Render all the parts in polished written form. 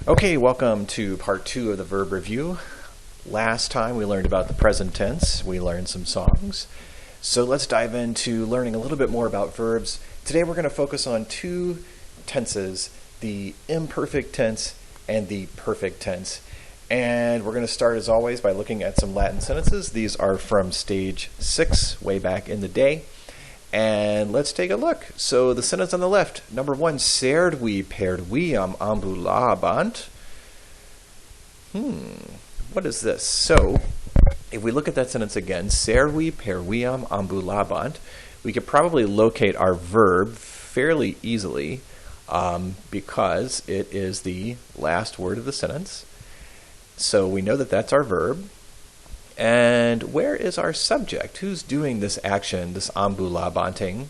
Okay, welcome to part 2 of the verb review. Last time we learned about the present tense. We learned some songs. So let's dive into learning a little bit more about verbs. Today we're going to focus on 2 tenses, the imperfect tense and the perfect tense. And we're going to start as always by looking at some Latin sentences. These are from stage 6, way back in the day. And let's take a look. So the sentence on the left, number 1, servi perviam ambulabant. What is this? So if we look at that sentence again, servi perviam ambulabant, we could probably locate our verb fairly easily because it is the last word of the sentence. So we know that that's our verb. And where is our subject? Who's doing this action, this ambulabanting?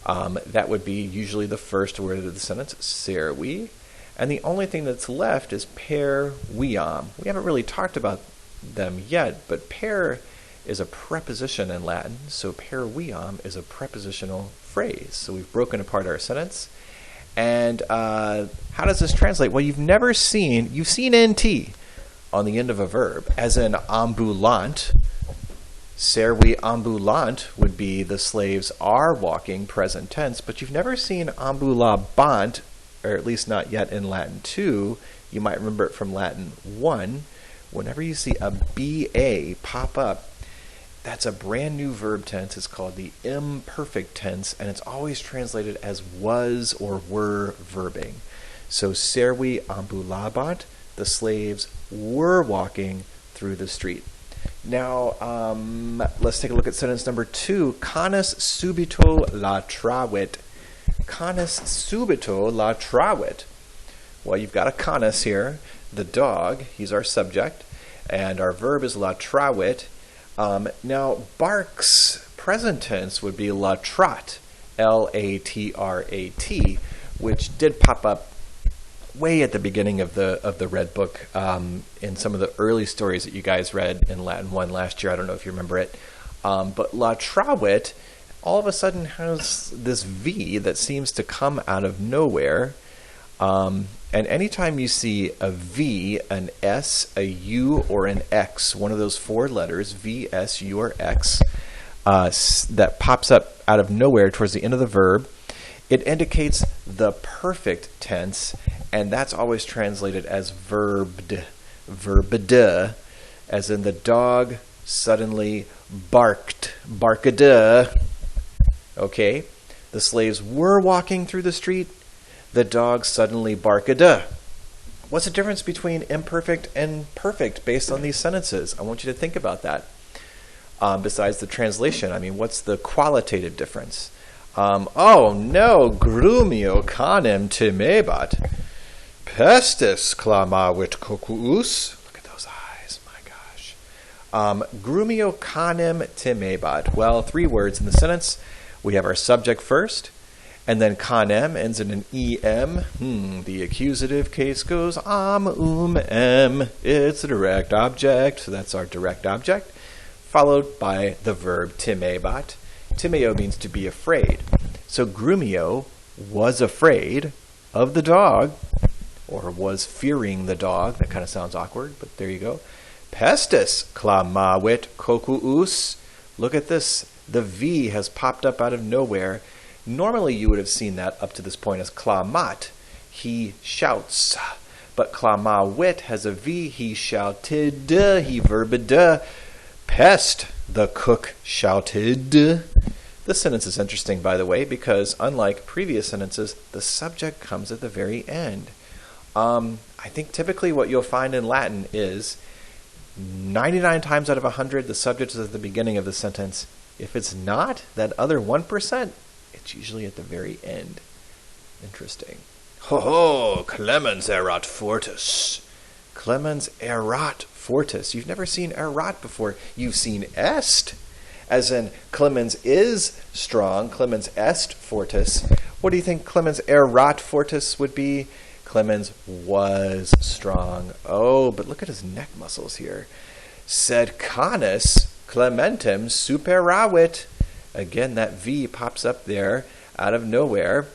That would be usually the first word of the sentence, servi. And the only thing that's left is per viam. We haven't really talked about them yet, but per is a preposition in Latin, so per viam is a prepositional phrase. So we've broken apart our sentence. And how does this translate? Well, you've seen NT on the end of a verb, as in ambulant. Servi ambulant would be the slaves are walking, present tense, but you've never seen ambulabant, or at least not yet in Latin 2. You might remember it from Latin 1. Whenever you see a BA pop up, that's a brand new verb tense. It's called the imperfect tense, and it's always translated as was or were verbing. So servi ambulabant, the slaves were walking through the street. Now, let's take a look at sentence number 2. Canis subito latravit. Canis subito latravit. Well, you've got a canis here, the dog. He's our subject. And our verb is latravit. Now, barks, present tense, would be latrat, L-A-T-R-A-T, which did pop up way at the beginning of the Red Book in some of the early stories that you guys read in Latin 1 last year. I don't know if you remember it. But latravit all of a sudden has this V that seems to come out of nowhere. And anytime you see a V, an S, a U, or an X, one of those 4 letters, V, S, U, or X, that pops up out of nowhere towards the end of the verb, it indicates the perfect tense, and that's always translated as verbed, verbed, as in the dog suddenly barked, barked. Okay, the slaves were walking through the street, the dog suddenly barked. What's the difference between imperfect and perfect based on these sentences? I want you to think about that. Besides the translation, I mean, what's the qualitative difference? Oh no, grumio canem timebat. Pestis clamavit cocuus. Look at those eyes, my gosh. Grumio canem timebat. Well, 3 words in the sentence. We have our subject first, and then canem ends in an em. The accusative case goes em. It's a direct object, so that's our direct object, followed by the verb timebat. Timeo means to be afraid. So grumio was afraid of the dog, or was fearing the dog. That kind of sounds awkward, but there you go. Pestis clamavit cocuus. Look at this. The V has popped up out of nowhere. Normally you would have seen that up to this point as clamat. He shouts. But clamavit has a V. He shouted. He verbed. Pest, the cook shouted. This sentence is interesting, by the way, because unlike previous sentences, the subject comes at the very end. I think typically what you'll find in Latin is 99 times out of 100, the subject is at the beginning of the sentence. If it's not, that other 1%, it's usually at the very end. Interesting. Ho ho, clemens erat fortis. Clemens erat fortis. You've never seen erat before. You've seen est, as in clemens is strong, clemens est fortis. What do you think clemens erat fortis would be? Clemens was strong. Oh, but look at his neck muscles here. Sed canis clementem superavit. Again, that V pops up there out of nowhere.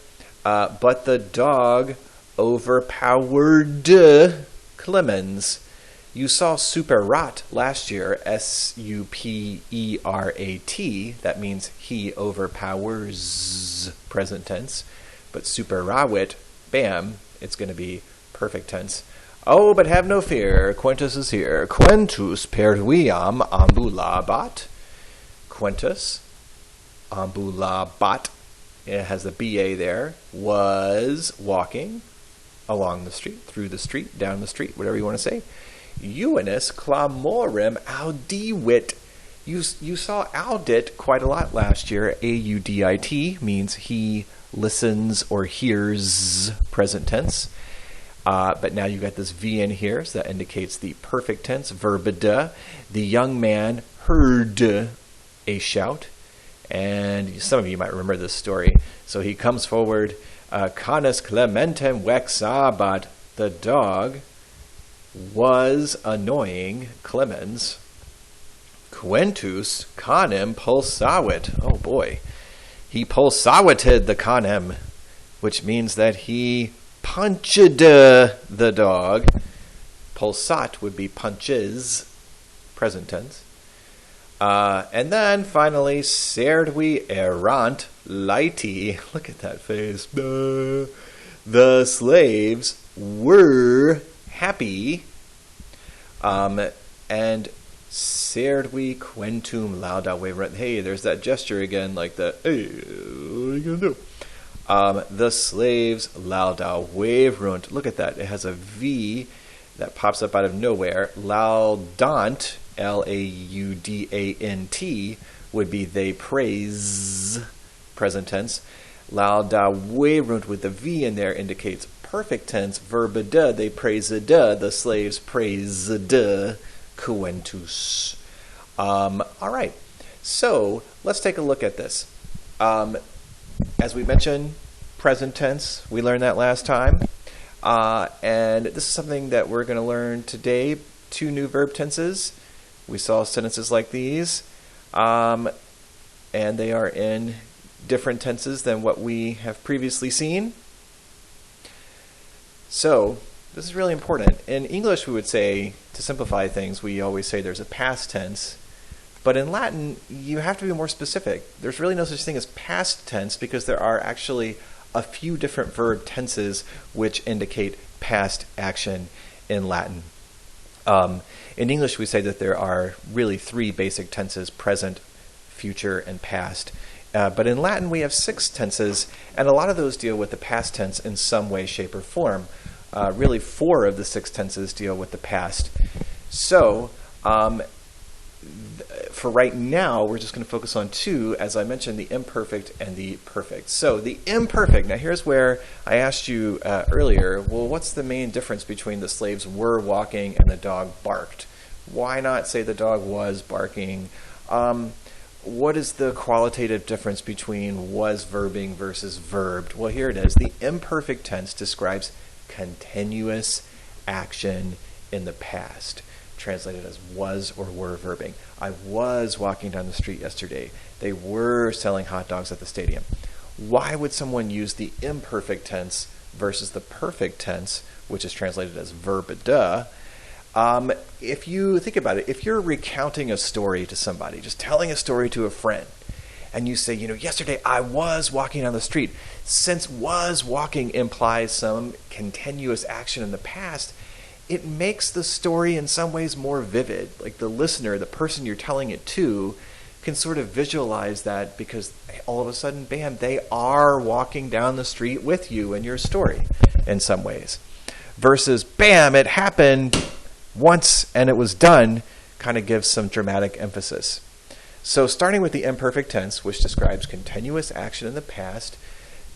But the dog overpowered Clemens. You saw superat last year, S-U-P-E-R-A-T. That means he overpowers, present tense. But superavit, bam, it's going to be perfect tense. Oh, but have no fear, Quintus is here. Quintus per viam ambulabat. Quintus, ambulabat, it has the BA there, was walking along the street, through the street, down the street, whatever you want to say. Uinus clamorem audivit. You saw audit quite a lot last year. A-U-D-I-T means he listens or hears, present tense. But now you've got this V in here, so that indicates the perfect tense, verb de. The young man heard a shout. And some of you might remember this story. So he comes forward, canis clementem vexabat. The dog was annoying Clemens. Quintus canem pulsavit. Oh boy. He pulsavited the canem, which means that he punched the dog. Pulsat would be punches, present tense. And then finally, servi erant laeti. Look at that face. The slaves were happy. And servi quentum lauda waverant. Hey, there's that gesture again, like the, hey, what are you going to do? The slaves lauda waverant. Look at that. It has a V that pops up out of nowhere. Laudant, L-A-U-D-A-N-T, would be they praise, present tense. Lauda waverant with the V in there indicates perfect tense. Verb de, they praise de, the slaves praise de, quentus. All right, so let's take a look at this. As we mentioned, present tense, we learned that last time. And this is something that we're going to learn today, 2 new verb tenses. We saw sentences like these, and they are in different tenses than what we have previously seen. So this is really important. In English, we would say, to simplify things, we always say there's a past tense. But in Latin, you have to be more specific. There's really no such thing as past tense because there are actually a few different verb tenses which indicate past action in Latin. In English, we say that there are really 3 basic tenses, present, future, and past. But in Latin, we have 6 tenses, and a lot of those deal with the past tense in some way, shape, or form. Really, 4 of the 6 tenses deal with the past. So, for right now, we're just going to focus on 2, as I mentioned, the imperfect and the perfect. So the imperfect, now here's where I asked you earlier, well, what's the main difference between the slaves were walking and the dog barked? Why not say the dog was barking? What is the qualitative difference between was verbing versus verbed? Well, here it is. The imperfect tense describes continuous action in the past, translated as was or were verbing. I was walking down the street yesterday. They were selling hot dogs at the stadium. Why would someone use the imperfect tense versus the perfect tense, which is translated as verb de? If you think about it, if you're recounting a story to somebody, just telling a story to a friend, and you say, yesterday I was walking down the street, since was walking implies some continuous action in the past, it makes the story in some ways more vivid. Like the listener, the person you're telling it to, can sort of visualize that because all of a sudden, bam, they are walking down the street with you in your story in some ways. Versus, bam, it happened once and it was done, kind of gives some dramatic emphasis. So starting with the imperfect tense, which describes continuous action in the past,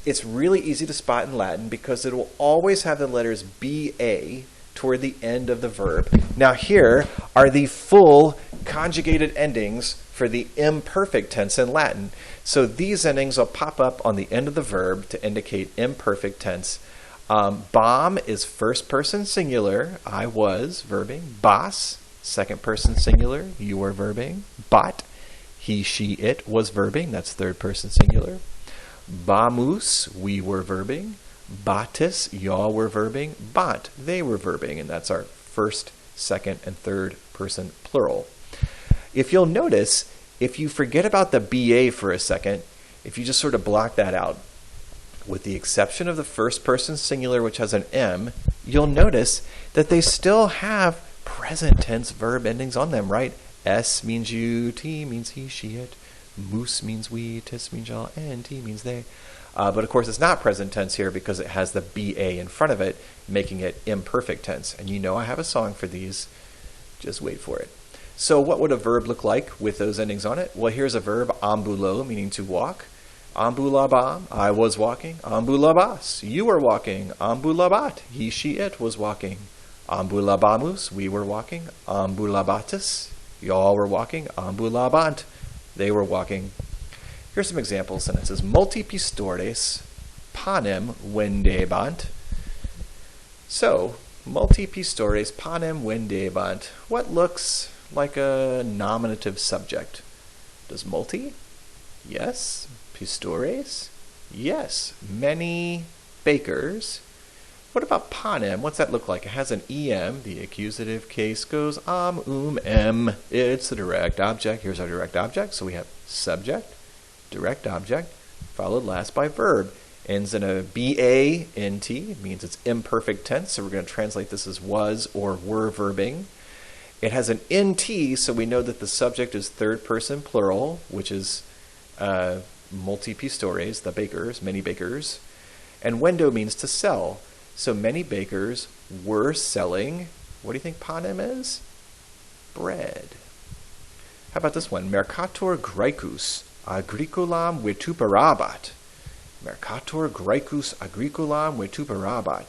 it's really easy to spot in Latin because it will always have the letters BA toward the end of the verb. Now here are the full conjugated endings for the imperfect tense in Latin. So these endings will pop up on the end of the verb to indicate imperfect tense. Bom is first person singular, I was verbing. Bas, second person singular, you were verbing. Bot, he, she, it was verbing, that's third person singular. Bamus, we were verbing. Batis, y'all were verbing. Bant, they were verbing. And that's our first, second, and third person plural. If you'll notice, if you forget about the BA for a second, if you just sort of block that out, with the exception of the first person singular, which has an M, you'll notice that they still have present tense verb endings on them, right? S means you, T means he, she, it. Moose means we, tis means y'all, and T means they. But of course, it's not present tense here because it has the BA in front of it, making it imperfect tense. And you know I have a song for these. Just wait for it. So what would a verb look like with those endings on it? Well, here's a verb, ambulo, meaning to walk. Ambulabam, I was walking. Ambulabas, you were walking. Ambulabat, he, she, it was walking. Ambulabamus, we were walking. Ambulabatis, y'all were walking. Ambulabant, they were walking. Here's some example sentences. Multipistores panem vendebant. So, multipistores panem vendebant. What looks like a nominative subject? Does multi? Yes. Pistores? Yes. Many bakers. What about panem? What's that look like? It has an em. The accusative case goes em. It's the direct object. Here's our direct object. So we have subject, direct object, followed last by verb. Ends in a BA-NT, means it's imperfect tense, so we're going to translate this as was or were verbing. It has an NT, so we know that the subject is third person plural, which is multipistores, the bakers, many bakers. And vendo means to sell. So many bakers were selling, what do you think panem is? Bread. How about this one? Mercator Graecus agricolam vituperabat. Mercator Graecus agricolam vituperabat.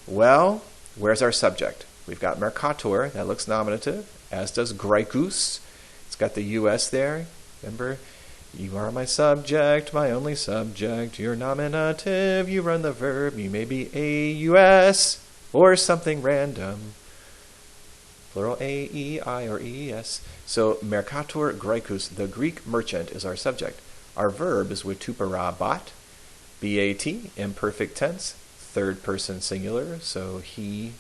Well, where's our subject? We've got mercator, that looks nominative, as does Graecus. It's got the US there. Remember? You are my subject, my only subject. You're nominative, you run the verb. You may be a US or something random. Plural A, E, I, or E, S. So mercator Graecus, the Greek merchant, is our subject. Our verb is vituperabat, B-A-T, imperfect tense, third person singular. So he,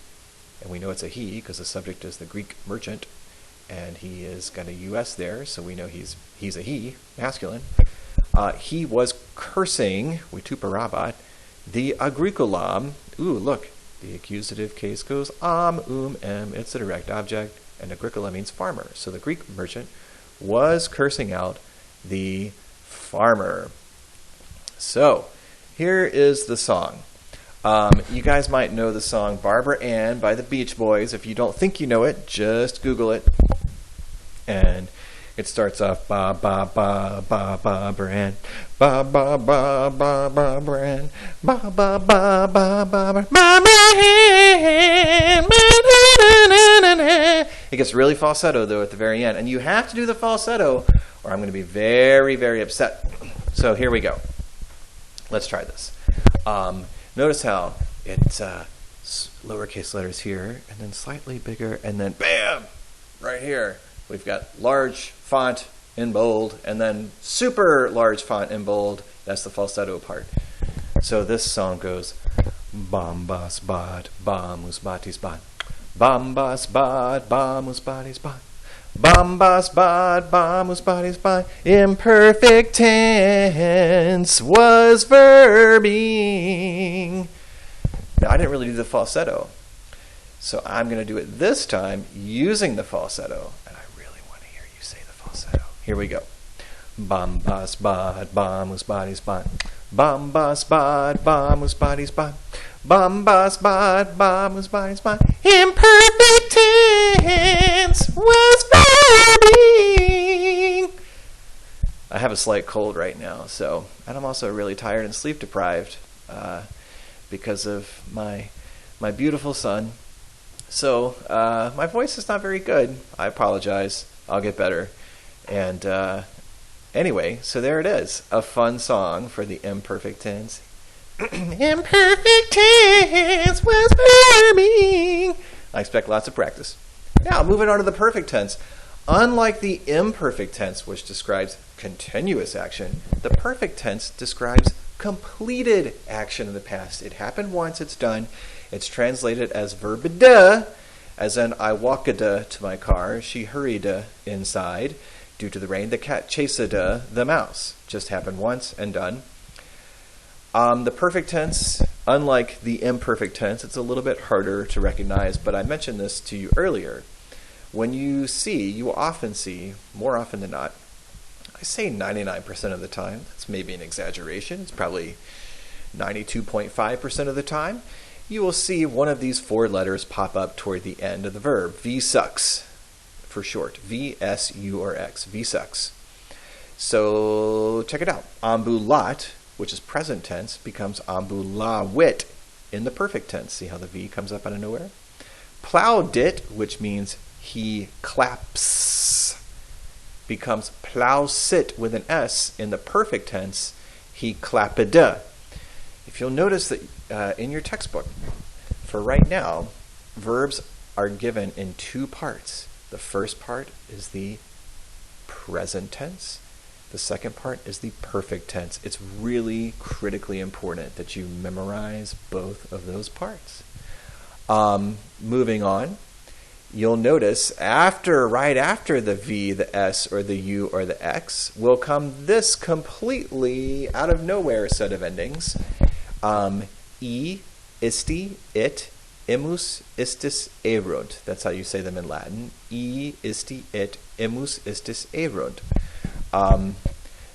and we know it's a he because the subject is the Greek merchant, and he is got a US there, so we know he's a he, masculine. He was cursing, vituperabat, the agricolam. Ooh, look, the accusative case goes em. It's a direct object, and agricola means farmer. So the Greek merchant was cursing out the farmer. So here is the song. You guys might know the song Barbara Ann by the Beach Boys. If you don't think you know it, just Google it. And it starts off ba ba ba ba Barbara Ann, ba ba ba ba Barbara Ann, ba ba ba ba ba Barbara Ann. It gets really falsetto though at the very end, and you have to do the falsetto, or I'm going to be very, very upset. So here we go. Let's try this. Notice how it's lowercase letters here, and then slightly bigger, and then bam, right here. We've got large font in bold, and then super large font in bold. That's the falsetto part. So this song goes, Bombas bad, bamus batis bad. Bombas bad, bamus batis bad. Bombas bad, bamus batis bad. Imperfect tense was verbing. Now, I didn't really do the falsetto, so I'm going to do it this time using the falsetto. Here we go. Bombas bad, bamus batis bad. Bombas bad, bamus batis bad. Bombas bad, bamus batis bad. Imperfect tense was verbing. I have a slight cold right now, and I'm also really tired and sleep deprived because of my beautiful son. So my voice is not very good. I apologize. I'll get better. And anyway, so there it is. A fun song for the imperfect tense. Imperfect tense was verbing. I expect lots of practice. Now, moving on to the perfect tense. Unlike the imperfect tense, which describes continuous action, the perfect tense describes completed action in the past. It happened once, it's done. It's translated as verb de, as in I walked to my car, she hurried inside. Due to the rain, the cat chased the mouse. Just happened once and done. The perfect tense, unlike the imperfect tense, it's a little bit harder to recognize, but I mentioned this to you earlier. When you will often see, more often than not, I say 99% of the time, that's maybe an exaggeration, it's probably 92.5% of the time, you will see one of these four letters pop up toward the end of the verb. V sucks, for short. V-S-U-R-X, V sucks. So check it out. Ambulat, which is present tense, becomes ambulawit in the perfect tense. See how the V comes up out of nowhere? Plowdit, which means he claps, becomes plowsit with an S in the perfect tense. He clapped. If you'll notice that in your textbook, for right now, verbs are given in two parts. The first part is the present tense. The second part is the perfect tense. It's really critically important that you memorize both of those parts. Moving on, you'll notice right after the V, the S, or the U, or the X, will come this completely out of nowhere set of endings. E, isti, it, imus, istis, erunt. That's how you say them in Latin. E, isti, it, imus, istis, erunt.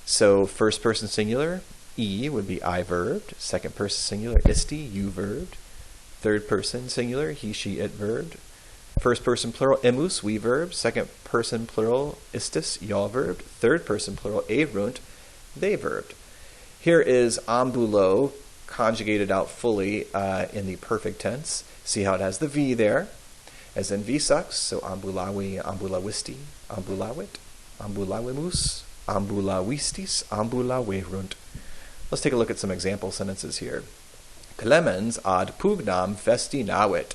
So first person singular, E would be I verbed. Second person singular, isti, you verbed. Third person singular, he, she, it verbed. First person plural, imus, we verbed. Second person plural, istis, y'all verbed. Third person plural, erunt, they verbed. Here is ambulo, conjugated out fully in the perfect tense. See how it has the V there, as in V sucks, so ambulawi, ambulawisti, ambulawit, ambulawimus, ambulawistis, ambulawerunt. Let's take a look at some example sentences here. Clemens ad pugnam festinavit.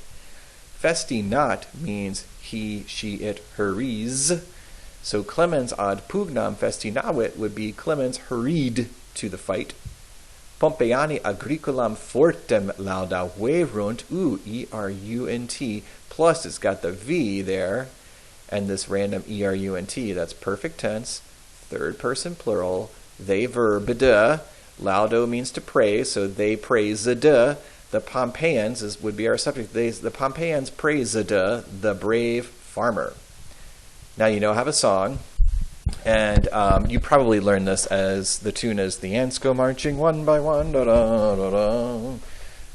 Festinat means he, she, it hurries. So Clemens ad pugnam festinavit would be Clemens hurried to the fight. Pompeiani agricolam fortem laudaverunt, E-R-U-N-T, plus it's got the V there, and this random E-R-U-N-T, that's perfect tense, third person plural, they verb de, laudo means to praise, so they praise de, the Pompeians would be our subject, the Pompeians praise de, the brave farmer. Now you know I have a song, and you probably learned this as the tune is the ants go marching one by one, da da da da.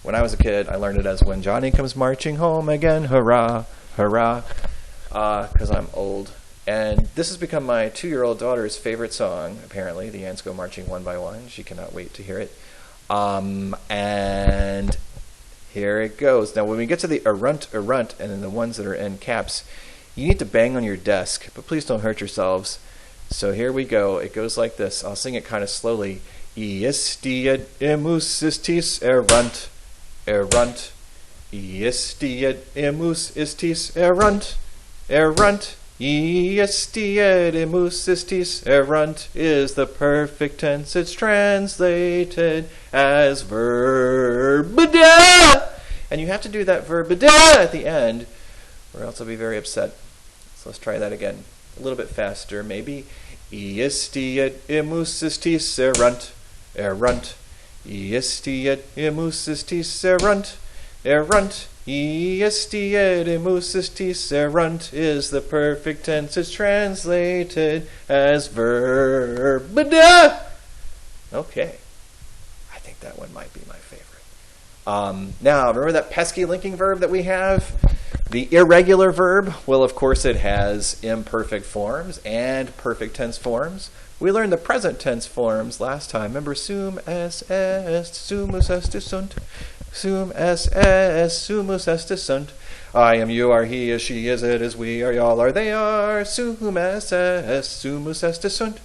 When I was a kid, I learned it as when Johnny comes marching home again, hurrah, hurrah, because I'm old. And this has become my 2-year-old daughter's favorite song, apparently, the ants go marching one by one. She cannot wait to hear it. And here it goes. Now, when we get to the erunt, and then the ones that are in caps, you need to bang on your desk, but please don't hurt yourselves. So here we go. It goes like this. I'll sing it kind of slowly. Iestiet emus istis erunt, erunt. Iestiet emus istis erunt, erunt. Iestiet emus istis erunt is the perfect tense. It's translated as verb de. And you have to do that verb de at the end, or else I'll be very upset. So let's try that again. A little bit faster, maybe. Iestiet emus istis erunt, erunt. Iestiet emus istis erunt, erunt. Iestiet emus istis erunt is the perfect tense. It's translated as verb de. Okay. I think that one might be my favorite. Now, remember that pesky linking verb that we have? The irregular verb, well, of course, it has imperfect forms and perfect tense forms. We learned the present tense forms last time. Remember, sum es est, sumus est sunt. Sum es est, sumus est sunt. I am, you are, he is, she is, it is, we are, y'all are, they are. Sum es est, sumus est sunt.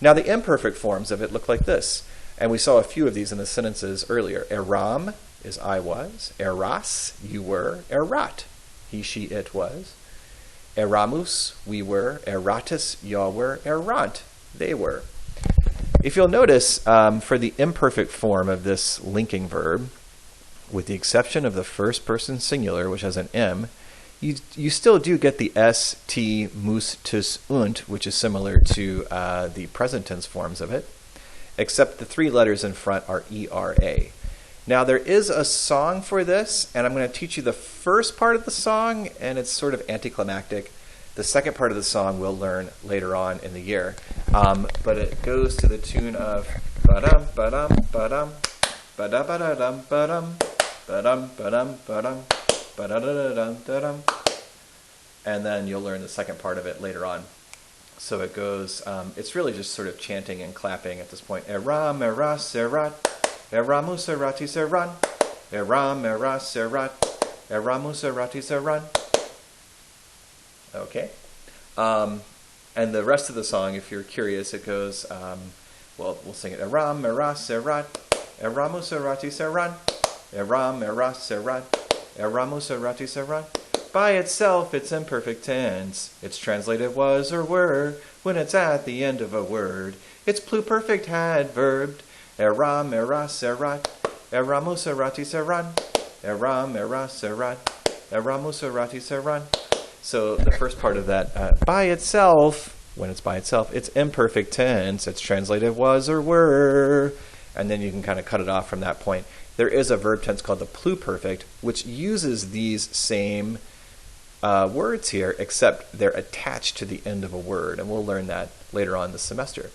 Now, the imperfect forms of it look like this. And we saw a few of these in the sentences earlier. Eram is I was, eras, you were, erat, he, she, it was, eramus, we were, eratus, y'all were, erant, they were. If you'll notice, for the imperfect form of this linking verb, with the exception of the first person singular, which has an M, you still do get the S, T, mus, tus, und, which is similar to the present tense forms of it, except the 3 letters in front are ERA. Now, there is a song for this, and I'm going to teach you the first part of the song, and it's sort of anticlimactic. The second part of the song we'll learn later on in the year. But it goes to the tune of ba-dum, ba-dum, ba-dum, ba-da-ba-da-dum, ba-dum, ba-dum, ba-dum, ba-dum, ba-da-da-da-dum, and then you'll learn the second part of it later on. So it goes, it's really just sort of chanting and clapping at this point. Eram, era, serat, eramu, serati, seran, eram, era, serat, eramu, serati, seran. Okay. And the rest of the song, if you're curious, it goes, well, we'll sing it. Eram, era, serat, eramu, serati, seran, eram, era, serat, eramu, serati, seran. By itself, it's imperfect tense. It's translated was or were when it's at the end of a word. It's pluperfect had verbed. Eram, era, serat, eramu, serati, seran, eram, era, serat, eramu, serati, seran. So the first part of that, by itself, when it's by itself, it's imperfect tense. It's translated was or were. And then you can kind of cut it off from that point. There is a verb tense called the pluperfect, which uses these same words here, except they're attached to the end of a word. And we'll learn that later on this semester.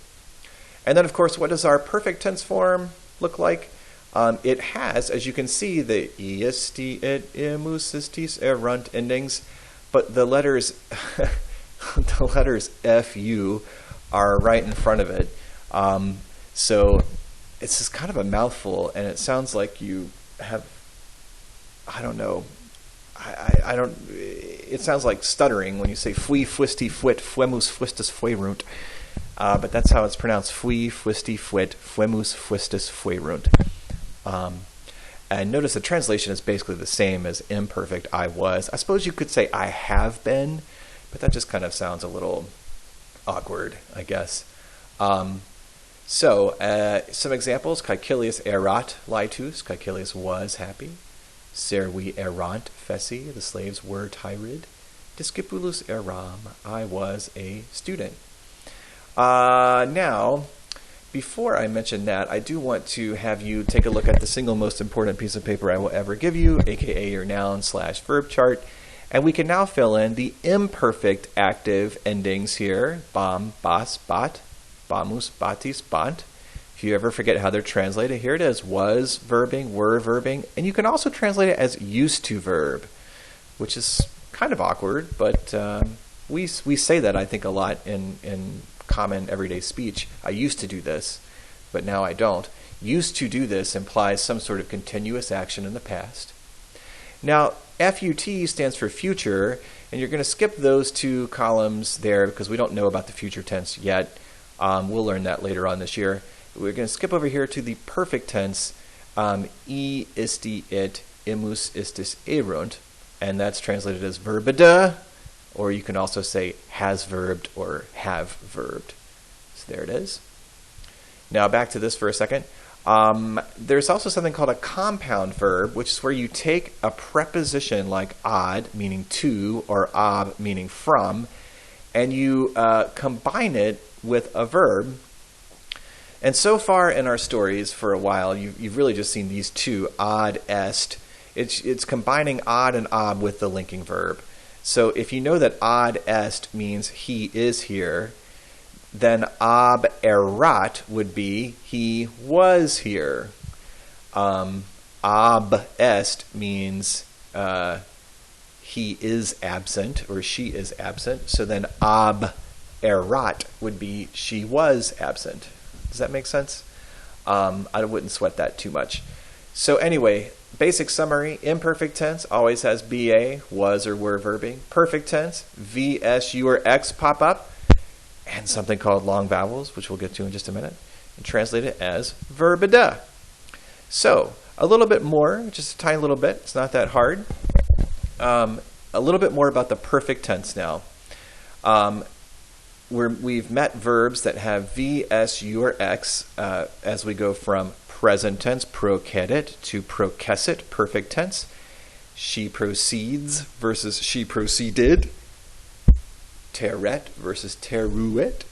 And then, of course, what does our perfect tense form look like? It has, as you can see, the isti, it, imus, istis, erunt endings. But the letters, the letters fu are right in front of it. So it's just kind of a mouthful, and it sounds like you have, I don't know, I don't, it sounds like stuttering when you say fui, fuisti, fuit, fuemus, fuistus, fuerunt. But that's how it's pronounced, fui, fuisti, fuit, fuemus, fuistus, fuerunt. And notice the translation is basically the same as imperfect I was. I suppose you could say I have been, but that just kind of sounds a little awkward, I guess. So some examples. Caecilius erat laetus. Caecilius was happy. Servi erant feci. The slaves were tired. Discipulus eram. I was a student. Now, before I mention that, I do want to have you take a look at the single most important piece of paper I will ever give you, aka your noun/verb chart. And we can now fill in the imperfect active endings here. Bam, bas, bat, bamus, batis, bant. If you ever forget how they're translated, here it is. Was verbing, were verbing. And you can also translate it as used to verb, which is kind of awkward, but we say that, I think, a lot in common everyday speech. I used to do this, but now I don't. Used to do this implies some sort of continuous action in the past. Now, FUT stands for future, and you're going to skip those 2 columns there because we don't know about the future tense yet. We'll learn that later on this year. We're going to skip over here to the perfect tense, I, isti, it, imus, istis, erunt, and that's translated as verbida, or you can also say has verbed or have verbed. So there it is. Now back to this for a second. There's also something called a compound verb, which is where you take a preposition like ad, meaning to, or ab, meaning from, and you combine it with a verb. And so far in our stories for a while, you've really just seen these 2, ad, est. It's combining ad and ab with the linking verb. So if you know that ad est means he is here, then ab erat would be he was here. Ab est means he is absent or she is absent. So then ab erat would be she was absent. Does that make sense? I wouldn't sweat that too much. So anyway, basic summary, imperfect tense always has BA, was or were verbing. Perfect tense, VS, U, or X pop up. And something called long vowels, which we'll get to in just a minute. And translate it as verbida. So, a little bit more, just a tiny little bit. It's not that hard. A little bit more about the perfect tense now. we've met verbs that have V, S, U, or X as we go from present tense, procedit, to processit, perfect tense. She proceeds versus she proceeded. Terret versus teruit.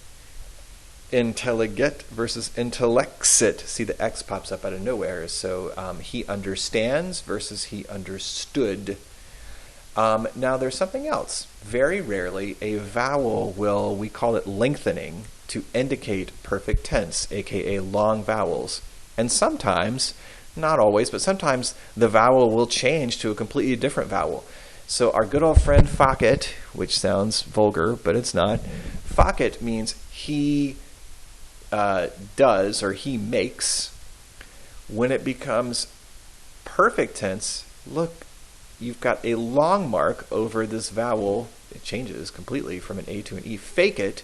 Intelligit versus intellexit. See, the X pops up out of nowhere. So he understands versus he understood. Now there's something else. Very rarely a vowel will, we call it lengthening, to indicate perfect tense, aka long vowels. And sometimes, not always, but sometimes the vowel will change to a completely different vowel. So our good old friend facit, which sounds vulgar, but it's not, facit means he does or he makes. When it becomes perfect tense, look, you've got a long mark over this vowel. It changes completely from an A to an E. Fake it,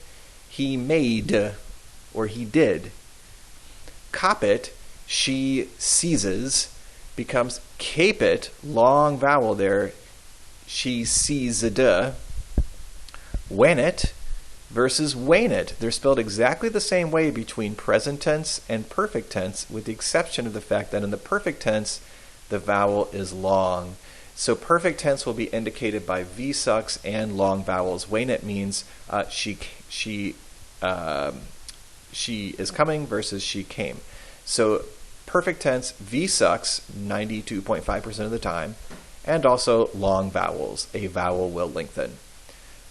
he made, or he did. Cop it, she seizes, becomes cape it, long vowel there, she seized. When it versus wane it. They're spelled exactly the same way between present tense and perfect tense, with the exception of the fact that in the perfect tense, the vowel is long. So perfect tense will be indicated by V sucks and long vowels. Wane it means she is coming versus she came. So perfect tense, V sucks 92.5% of the time, and also long vowels. A vowel will lengthen.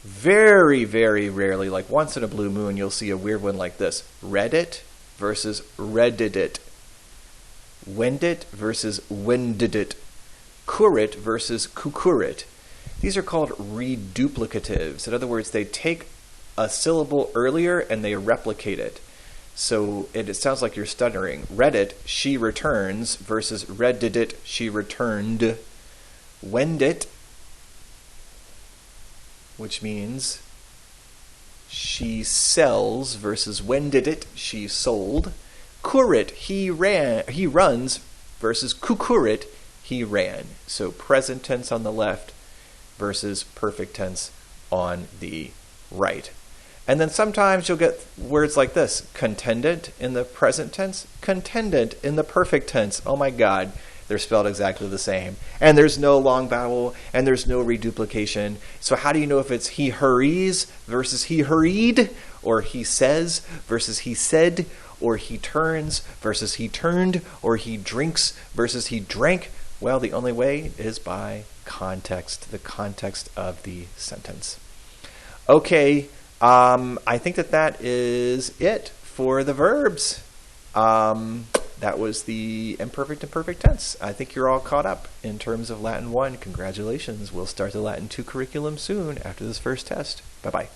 Very, very rarely, like once in a blue moon, you'll see a weird one like this. Read it versus redded it. Wend it versus wended it. Curit versus cucurit. These are called reduplicatives. In other words, they take a syllable earlier and they replicate it. So it sounds like you're stuttering. Read it, she returns, versus redded it, she returned. Wend it, which means she sells, versus wended it, she sold. Curit, he runs, versus cucurit, he ran. So present tense on the left versus perfect tense on the right. And then sometimes you'll get words like this. Contendent in the present tense, contendent in the perfect tense. Oh my God, they're spelled exactly the same. And there's no long vowel, and there's no reduplication. So how do you know if it's he hurries versus he hurried, or he says versus he said, or he turns versus he turned, or he drinks versus he drank? Well, the only way is by context, the context of the sentence. Okay, I think that is it for the verbs. That was the imperfect and perfect tense. I think you're all caught up in terms of Latin 1. Congratulations. We'll start the Latin 2 curriculum soon after this first test. Bye-bye.